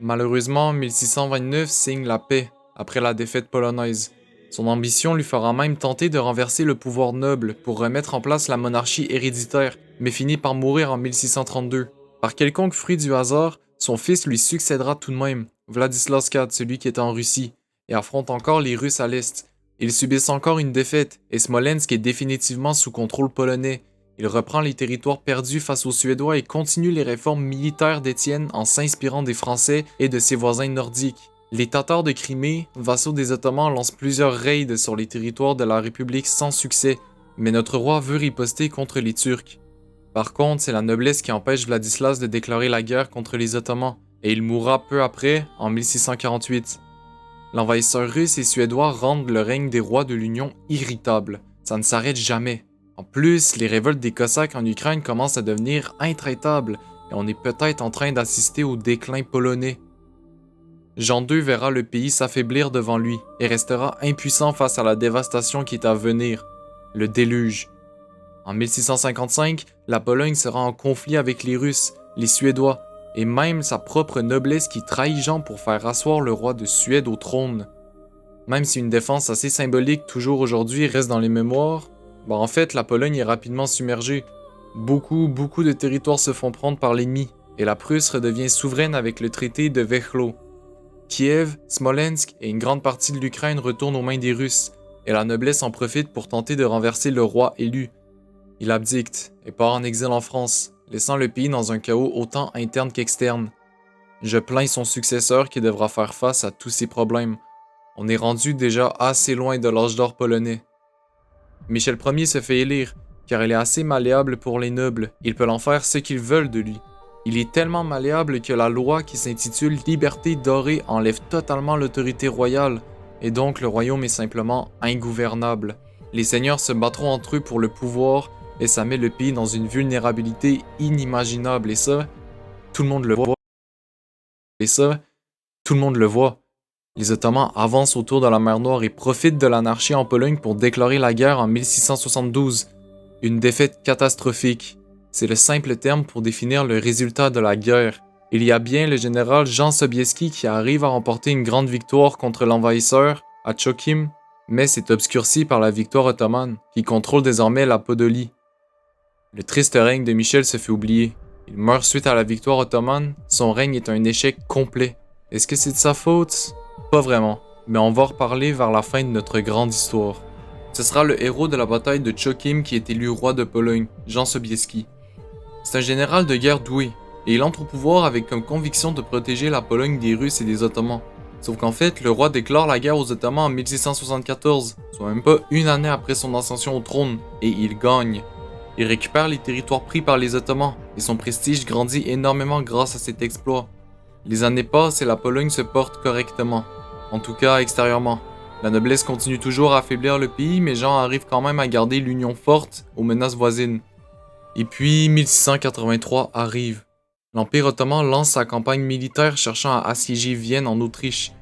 Malheureusement, 1629 signe la paix après la défaite polonaise. Son ambition lui fera même tenter de renverser le pouvoir noble pour remettre en place la monarchie héréditaire, mais finit par mourir en 1632. Par quelconque fruit du hasard, son fils lui succédera tout de même, Vladislas IV, celui qui est en Russie, et affronte encore les Russes à l'est. Ils subissent encore une défaite, et Smolensk est définitivement sous contrôle polonais. Il reprend les territoires perdus face aux Suédois et continue les réformes militaires d'Étienne en s'inspirant des Français et de ses voisins nordiques. Les Tatars de Crimée, vassaux des Ottomans, lancent plusieurs raids sur les territoires de la République sans succès, mais notre roi veut riposter contre les Turcs. Par contre, c'est la noblesse qui empêche Vladislas de déclarer la guerre contre les Ottomans, et il mourra peu après, en 1648. L'envahisseur russe et suédois rendent le règne des rois de l'Union irritable. Ça ne s'arrête jamais. En plus, les révoltes des Cosaques en Ukraine commencent à devenir intraitables, et on est peut-être en train d'assister au déclin polonais. Jean II verra le pays s'affaiblir devant lui, et restera impuissant face à la dévastation qui est à venir, le déluge. En 1655, la Pologne sera en conflit avec les Russes, les Suédois, et même sa propre noblesse qui trahit Jean pour faire asseoir le roi de Suède au trône. Même si une défense assez symbolique toujours aujourd'hui reste dans les mémoires, en fait la Pologne est rapidement submergée. Beaucoup de territoires se font prendre par l'ennemi, et la Prusse redevient souveraine avec le traité de Wechlow. Kiev, Smolensk et une grande partie de l'Ukraine retournent aux mains des Russes, et la noblesse en profite pour tenter de renverser le roi élu. Il abdicte et part en exil en France, laissant le pays dans un chaos autant interne qu'externe. Je plains son successeur qui devra faire face à tous ces problèmes. On est rendu déjà assez loin de l'âge d'or polonais. Michel Ier se fait élire, car il est assez malléable pour les nobles, ils peuvent en faire ce qu'ils veulent de lui. Il est tellement malléable que la loi qui s'intitule Liberté dorée enlève totalement l'autorité royale, et donc le royaume est simplement ingouvernable. Les seigneurs se battront entre eux pour le pouvoir, et ça met le pays dans une vulnérabilité inimaginable, et ça, tout le monde le voit. Les Ottomans avancent autour de la mer Noire et profitent de l'anarchie en Pologne pour déclarer la guerre en 1672. Une défaite catastrophique. C'est le simple terme pour définir le résultat de la guerre. Il y a bien le général Jean Sobieski qui arrive à remporter une grande victoire contre l'envahisseur, à Tchokim, mais c'est obscurci par la victoire ottomane, qui contrôle désormais la Podolie. Le triste règne de Michel se fait oublier. Il meurt suite à la victoire ottomane, son règne est un échec complet. Est-ce que c'est de sa faute? Pas vraiment, mais on va en reparler vers la fin de notre grande histoire. Ce sera le héros de la bataille de Tchokim qui est élu roi de Pologne, Jean Sobieski. C'est un général de guerre doué, et il entre au pouvoir avec comme conviction de protéger la Pologne des Russes et des Ottomans. Sauf qu'en fait, le roi déclare la guerre aux Ottomans en 1674, soit même pas une année après son ascension au trône, et il gagne. Il récupère les territoires pris par les Ottomans, et son prestige grandit énormément grâce à cet exploit. Les années passent et la Pologne se porte correctement, en tout cas extérieurement. La noblesse continue toujours à affaiblir le pays, mais Jean arrive quand même à garder l'union forte aux menaces voisines. Et puis 1683 arrive. L'Empire ottoman lance sa campagne militaire cherchant à assiéger Vienne en Autriche.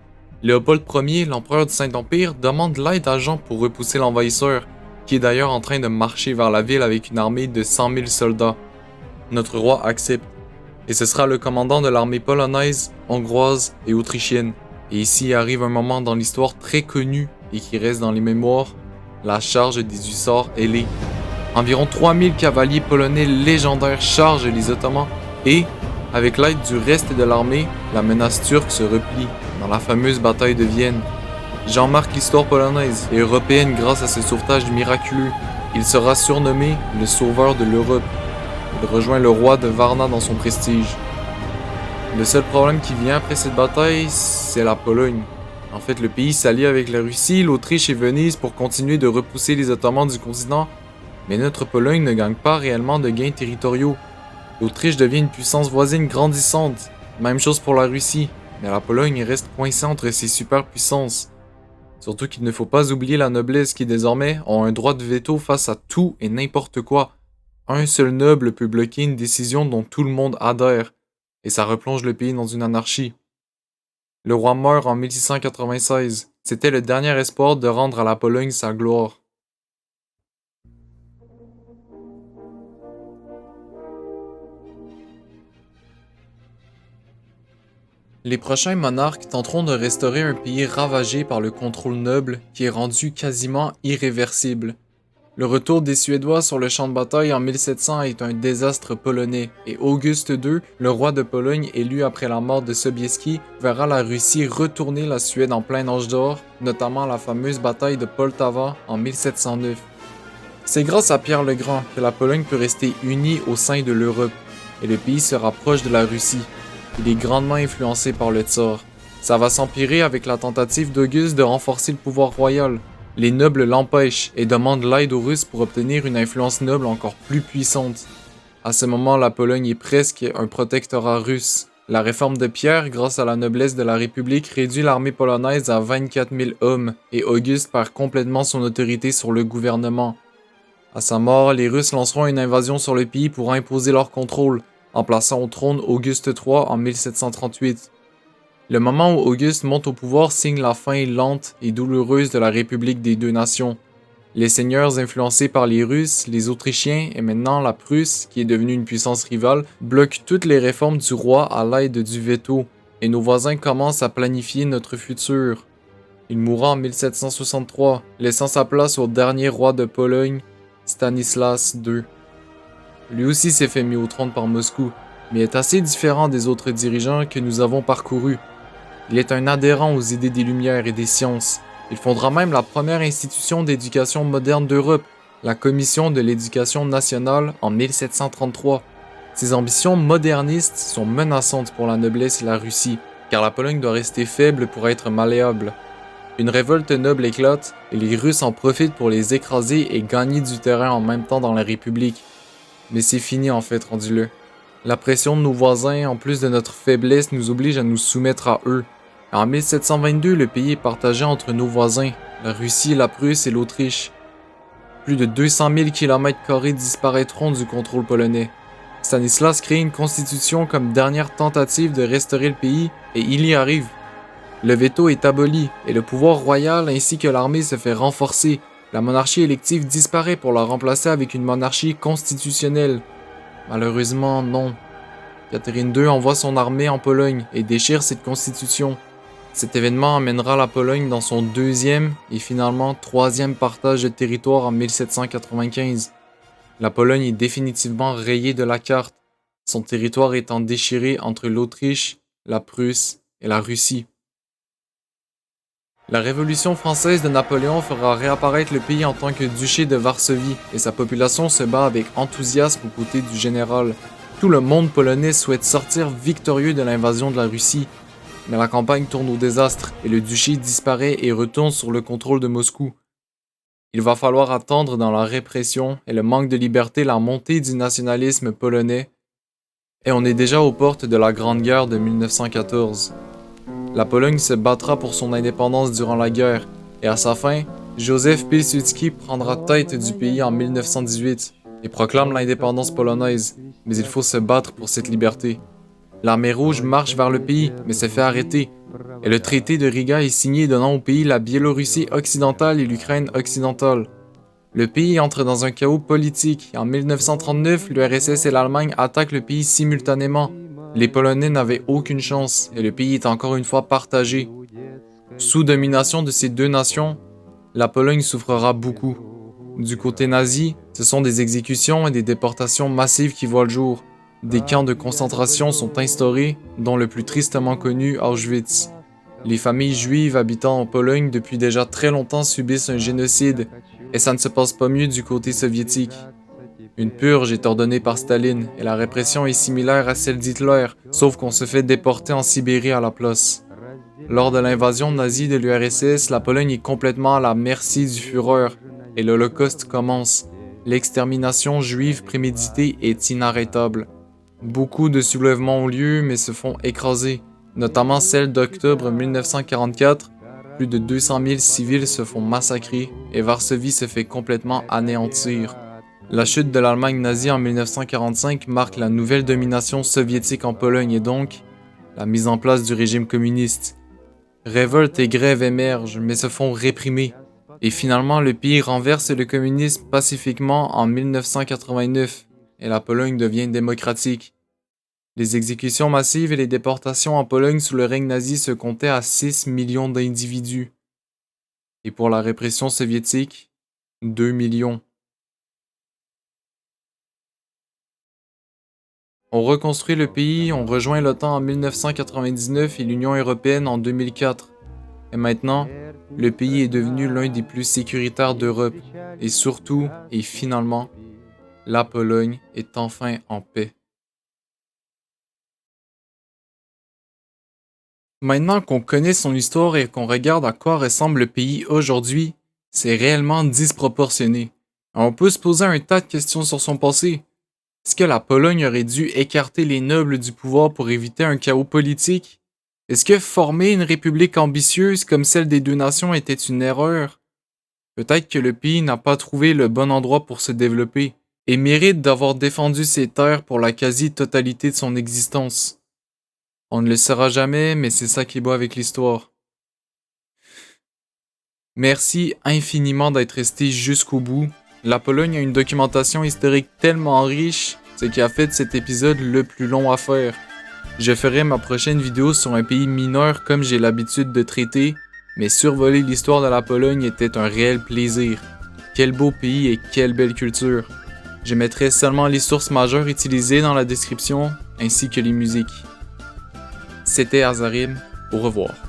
Léopold Ier, l'empereur du Saint-Empire, demande l'aide à Jean pour repousser l'envahisseur, qui est d'ailleurs en train de marcher vers la ville avec une armée de 100 000 soldats. Notre roi accepte, et ce sera le commandant de l'armée polonaise, hongroise et autrichienne. Et ici arrive un moment dans l'histoire très connu et qui reste dans les mémoires, la charge des hussards ailés. Environ 3000 cavaliers polonais légendaires chargent les Ottomans et, avec l'aide du reste de l'armée, la menace turque se replie dans la fameuse bataille de Vienne. Jean marque l'histoire polonaise et européenne grâce à ce sauvetage miraculeux. Il sera surnommé le sauveur de l'Europe. Il rejoint le roi de Varna dans son prestige. Le seul problème qui vient après cette bataille, c'est la Pologne. En fait, le pays s'allie avec la Russie, l'Autriche et Venise pour continuer de repousser les Ottomans du continent, mais notre Pologne ne gagne pas réellement de gains territoriaux. L'Autriche devient une puissance voisine grandissante. Même chose pour la Russie, mais la Pologne reste coincée entre ces superpuissances. Surtout qu'il ne faut pas oublier la noblesse qui désormais ont un droit de veto face à tout et n'importe quoi. Un seul noble peut bloquer une décision dont tout le monde adhère, et ça replonge le pays dans une anarchie. Le roi meurt en 1696. C'était le dernier espoir de rendre à la Pologne sa gloire. Les prochains monarques tenteront de restaurer un pays ravagé par le contrôle noble qui est rendu quasiment irréversible. Le retour des Suédois sur le champ de bataille en 1700 est un désastre polonais et Auguste II, le roi de Pologne élu après la mort de Sobieski, verra la Russie retourner la Suède en plein âge d'or, notamment la fameuse bataille de Poltava en 1709. C'est grâce à Pierre le Grand que la Pologne peut rester unie au sein de l'Europe et le pays se rapproche de la Russie. Il est grandement influencé par le tsar. Ça va s'empirer avec la tentative d'Auguste de renforcer le pouvoir royal. Les nobles l'empêchent et demandent l'aide aux Russes pour obtenir une influence noble encore plus puissante. À ce moment, la Pologne est presque un protectorat russe. La réforme de Pierre, grâce à la noblesse de la République, réduit l'armée polonaise à 24 000 hommes et Auguste perd complètement son autorité sur le gouvernement. À sa mort, les Russes lanceront une invasion sur le pays pour imposer leur contrôle, en plaçant au trône Auguste III en 1738. Le moment où Auguste monte au pouvoir signe la fin lente et douloureuse de la République des deux nations. Les seigneurs influencés par les Russes, les Autrichiens et maintenant la Prusse, qui est devenue une puissance rivale, bloquent toutes les réformes du roi à l'aide du veto, et nos voisins commencent à planifier notre futur. Il mourra en 1763, laissant sa place au dernier roi de Pologne, Stanislas II. Lui aussi s'est fait mis au trône par Moscou, mais est assez différent des autres dirigeants que nous avons parcourus. Il est un adhérent aux idées des Lumières et des sciences. Il fondera même la première institution d'éducation moderne d'Europe, la Commission de l'éducation nationale en 1733. Ses ambitions modernistes sont menaçantes pour la noblesse et la Russie, car la Pologne doit rester faible pour être malléable. Une révolte noble éclate, et les Russes en profitent pour les écraser et gagner du terrain en même temps dans la République. Mais c'est fini en fait, rendu-le. La pression de nos voisins, en plus de notre faiblesse, nous oblige à nous soumettre à eux. En 1722, le pays est partagé entre nos voisins, la Russie, la Prusse et l'Autriche. Plus de 200 000 km² disparaîtront du contrôle polonais. Stanislas crée une constitution comme dernière tentative de restaurer le pays, et il y arrive. Le veto est aboli, et le pouvoir royal ainsi que l'armée se fait renforcer. La monarchie élective disparaît pour la remplacer avec une monarchie constitutionnelle. Malheureusement, non. Catherine II envoie son armée en Pologne et déchire cette constitution. Cet événement amènera la Pologne dans son deuxième et finalement troisième partage de territoire en 1795. La Pologne est définitivement rayée de la carte, son territoire étant déchiré entre l'Autriche, la Prusse et la Russie. La Révolution française de Napoléon fera réapparaître le pays en tant que duché de Varsovie et sa population se bat avec enthousiasme aux côtés du général. Tout le monde polonais souhaite sortir victorieux de l'invasion de la Russie, mais la campagne tourne au désastre et le duché disparaît et retourne sur le contrôle de Moscou. Il va falloir attendre dans la répression et le manque de liberté la montée du nationalisme polonais, et on est déjà aux portes de la Grande Guerre de 1914. La Pologne se battra pour son indépendance durant la guerre, et à sa fin, Józef Piłsudski prendra tête du pays en 1918 et proclame l'indépendance polonaise, mais il faut se battre pour cette liberté. L'armée rouge marche vers le pays, mais se fait arrêter, et le traité de Riga est signé donnant au pays la Biélorussie occidentale et l'Ukraine occidentale. Le pays entre dans un chaos politique, et en 1939, l'URSS et l'Allemagne attaquent le pays simultanément. Les Polonais n'avaient aucune chance, et le pays est encore une fois partagé. Sous domination de ces deux nations, la Pologne souffrira beaucoup. Du côté nazi, Ce sont des exécutions et des déportations massives qui voient le jour. Des camps de concentration sont instaurés, dont le plus tristement connu, Auschwitz. Les familles juives habitant en Pologne depuis déjà très longtemps subissent un génocide, et ça ne se passe pas mieux du côté soviétique. Une purge est ordonnée par Staline, et la répression est similaire à celle d'Hitler, sauf qu'on se fait déporter en Sibérie à la place. Lors de l'invasion nazie de l'URSS, la Pologne est complètement à la merci du Führer, et l'Holocauste commence. L'extermination juive préméditée est inarrêtable. Beaucoup de soulèvements ont lieu, mais se font écraser, notamment celle d'octobre 1944. Plus de 200 000 civils se font massacrer, et Varsovie se fait complètement anéantir. La chute de l'Allemagne nazie en 1945 marque la nouvelle domination soviétique en Pologne et donc la mise en place du régime communiste. Révoltes et grèves émergent, mais se font réprimer. Et finalement, le pays renverse le communisme pacifiquement en 1989, et la Pologne devient démocratique. Les exécutions massives et les déportations en Pologne sous le règne nazi se comptaient à 6 millions d'individus. Et pour la répression soviétique, 2 millions. On reconstruit le pays, on rejoint l'OTAN en 1999 et l'Union européenne en 2004. Et maintenant, le pays est devenu l'un des plus sécuritaires d'Europe. Et surtout, et finalement, la Pologne est enfin en paix. Maintenant qu'on connaît son histoire et qu'on regarde à quoi ressemble le pays aujourd'hui, c'est réellement disproportionné. On peut se poser un tas de questions sur son passé. Est-ce que la Pologne aurait dû écarter les nobles du pouvoir pour éviter un chaos politique? Est-ce que former une république ambitieuse comme celle des deux nations était une erreur? Peut-être que le pays n'a pas trouvé le bon endroit pour se développer et mérite d'avoir défendu ses terres pour la quasi-totalité de son existence. On ne le saura jamais, mais c'est ça qui est beau avec l'histoire. Merci infiniment d'être resté jusqu'au bout. La Pologne a une documentation historique tellement riche, ce qui a fait de cet épisode le plus long à faire. Je ferai ma prochaine vidéo sur un pays mineur comme j'ai l'habitude de traiter, mais survoler l'histoire de la Pologne était un réel plaisir. Quel beau pays et quelle belle culture. Je mettrai seulement les sources majeures utilisées dans la description, ainsi que les musiques. C'était Azarim, au revoir.